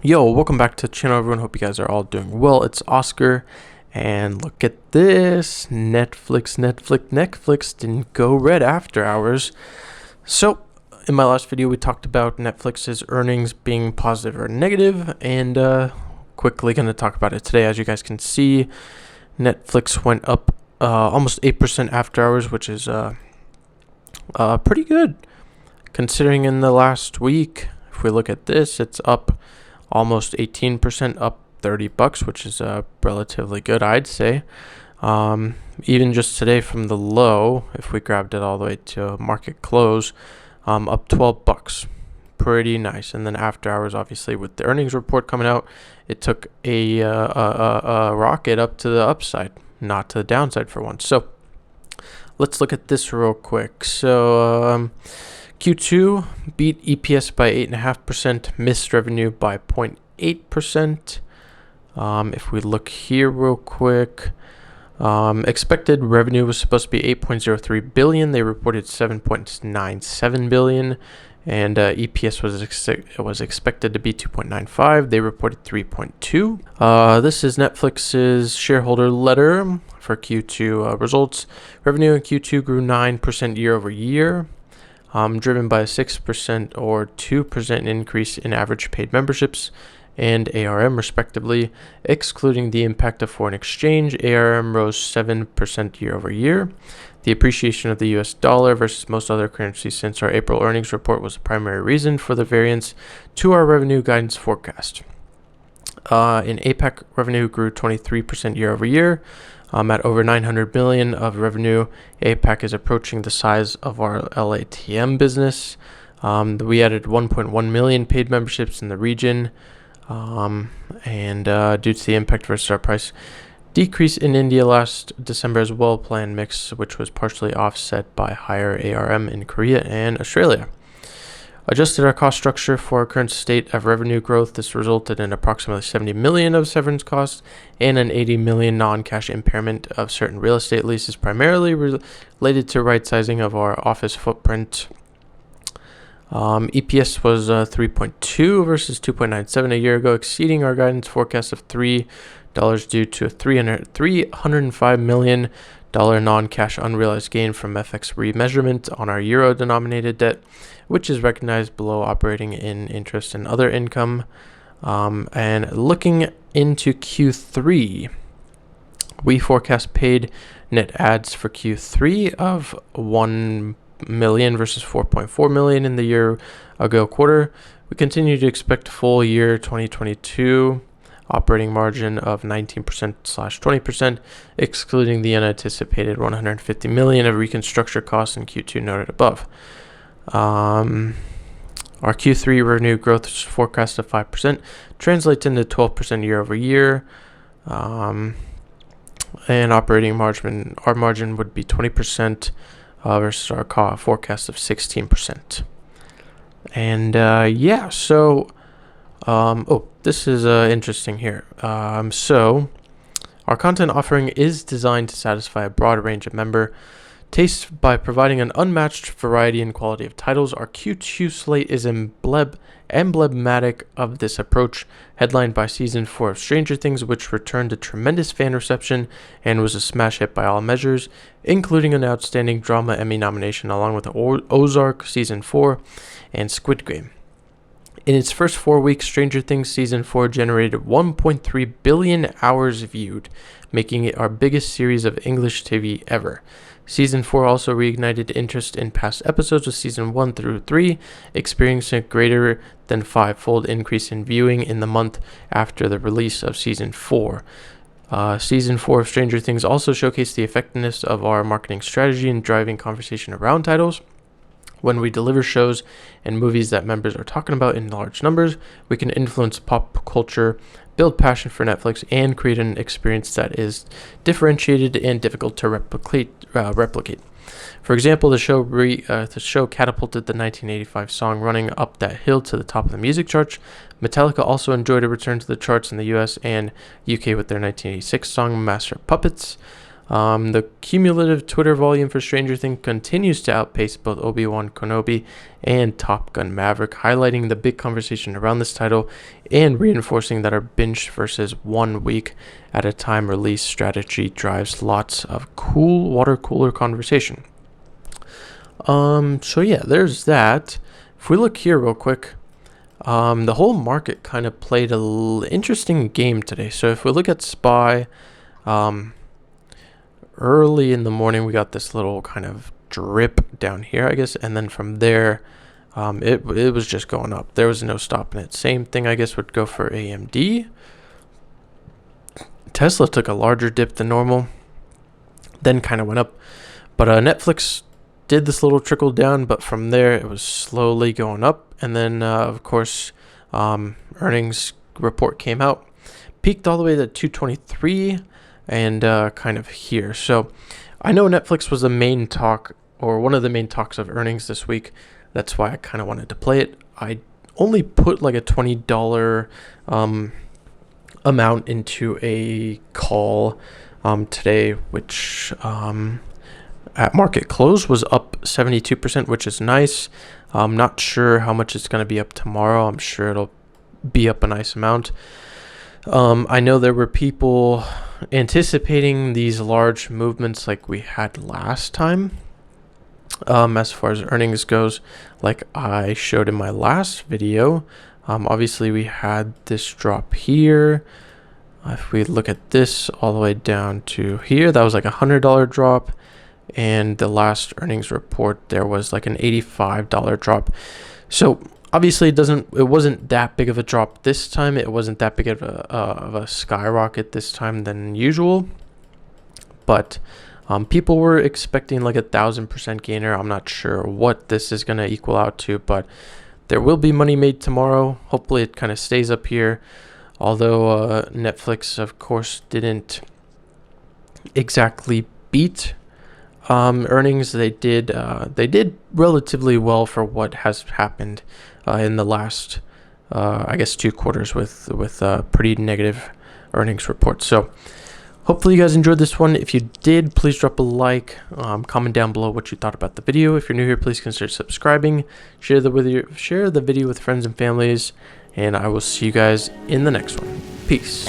Yo, welcome back to the channel, everyone. Hope you guys are all doing well. It's Oscar, and look at this. Netflix didn't go red after hours. So, in my last video, we talked about Netflix's earnings being positive or negative, and quickly going to talk about it today. As you guys can see, Netflix went up almost 8% after hours, which is pretty good. Considering in the last week, if we look at this, it's up almost 18%, up $30, which is relatively good, I'd say. Even just today from the low, if we grabbed it all the way to market close, up $12. Pretty nice. And then after hours, obviously, with the earnings report coming out, it took a rocket up to the upside, not to the downside for once. So let's look at this real quick. So Q2 beat EPS by 8.5%, missed revenue by 0.8%. If we look here real quick, expected revenue was supposed to be $8.03 billion. They reported $7.97 billion, and EPS was expected to be 2.95. They reported 3.2. This is Netflix's shareholder letter for Q2 results. Revenue in Q2 grew 9% year over year. Driven by a 6% or 2% increase in average paid memberships and ARM, respectively. Excluding the impact of foreign exchange, ARM rose 7% year over year. The appreciation of the US dollar versus most other currencies since our April earnings report was the primary reason for the variance to our revenue guidance forecast. In APAC, revenue grew 23% year over year. At over $900 million of revenue, APAC is approaching the size of our LATM business. We added 1.1 million paid memberships in the region, and due to the impact versus our price decrease in India last December as well, planned mix, which was partially offset by higher ARM in Korea and Australia. Adjusted our cost structure for our current state of revenue growth. This resulted in approximately $70 million of severance costs and an $80 million non-cash impairment of certain real estate leases, primarily related to right-sizing of our office footprint. EPS was 3.2 versus 2.97 a year ago, exceeding our guidance forecast of $3 due to a $305 million non-cash unrealized gain from FX remeasurement on our euro-denominated debt, which is recognized below operating in interest and other income. And looking into Q3, we forecast paid net adds for Q3 of 1 million versus 4.4 million in the year ago quarter. We continue to expect full year 2022 operating margin of 19%/20%, excluding the unanticipated $150 million of reconstruction costs in Q2 noted above. Our Q3 revenue growth is forecast of 5%, translates into 12% year over year, and operating margin, our margin would be 20% versus our forecast of 16%. And this is interesting here. So our content offering is designed to satisfy a broad range of member tastes by providing an unmatched variety and quality of titles. Our Q2 slate is emblematic of this approach, headlined by Season 4 of Stranger Things, which returned to tremendous fan reception and was a smash hit by all measures, including an outstanding drama Emmy nomination along with Ozark Season 4 and Squid Game. In its first 4 weeks, Stranger Things Season 4 generated 1.3 billion hours viewed, making it our biggest series of English TV ever. Season 4 also reignited interest in past episodes of Season 1 through 3, experiencing a greater than 5-fold increase in viewing in the month after the release of Season 4. Season 4 of Stranger Things also showcased the effectiveness of our marketing strategy in driving conversation around titles. When we deliver shows and movies that members are talking about in large numbers, we can influence pop culture, build passion for Netflix, and create an experience that is differentiated and difficult to replicate. For example, the show catapulted the 1985 song "Running Up That Hill" to the top of the music charts. Metallica also enjoyed a return to the charts in the US and UK with their 1986 song "Master of Puppets." The cumulative Twitter volume for Stranger Things continues to outpace both Obi-Wan Kenobi and Top Gun Maverick, highlighting the big conversation around this title and reinforcing that our binge versus 1 week at a time release strategy drives lots of cool water cooler conversation. So yeah, there's that. If we look here real quick, the whole market kind of played a interesting game today. So if we look at SPY, early in the morning, we got this little kind of drip down here, I guess. And then from there, it was just going up. There was no stopping it. Same thing, I guess, would go for AMD. Tesla took a larger dip than normal, then kind of went up. But Netflix did this little trickle down, but from there, it was slowly going up. And then, of course, earnings report came out, peaked all the way to 223 and kind of here. So I know Netflix was the main talk, or one of the main talks of earnings this week. That's why I kind of wanted to play it. I only put like a $20 amount into a call today, which at market close was up 72%, which is nice. I'm not sure how much it's going to be up tomorrow. I'm sure it'll be up a nice amount. I know there were people anticipating these large movements like we had last time. As far as earnings goes, like I showed in my last video, obviously we had this drop here. If we look at this all the way down to here, that was like $100 drop. And the last earnings report, there was like an $85 drop. So obviously it wasn't that big of a drop this time. It wasn't that big of a skyrocket this time than usual. But people were expecting like 1,000% gainer. I'm not sure what this is going to equal out to, but there will be money made tomorrow. Hopefully it kind of stays up here. Although Netflix, of course, didn't exactly beat earnings. They did relatively well for what has happened in the last I guess 2 quarters with pretty negative earnings reports. So hopefully you guys enjoyed this one. If you did, please drop a like, comment down below what you thought about the video. If you're new here, please consider subscribing, share the video with friends and families, and I will see you guys in the next one. Peace.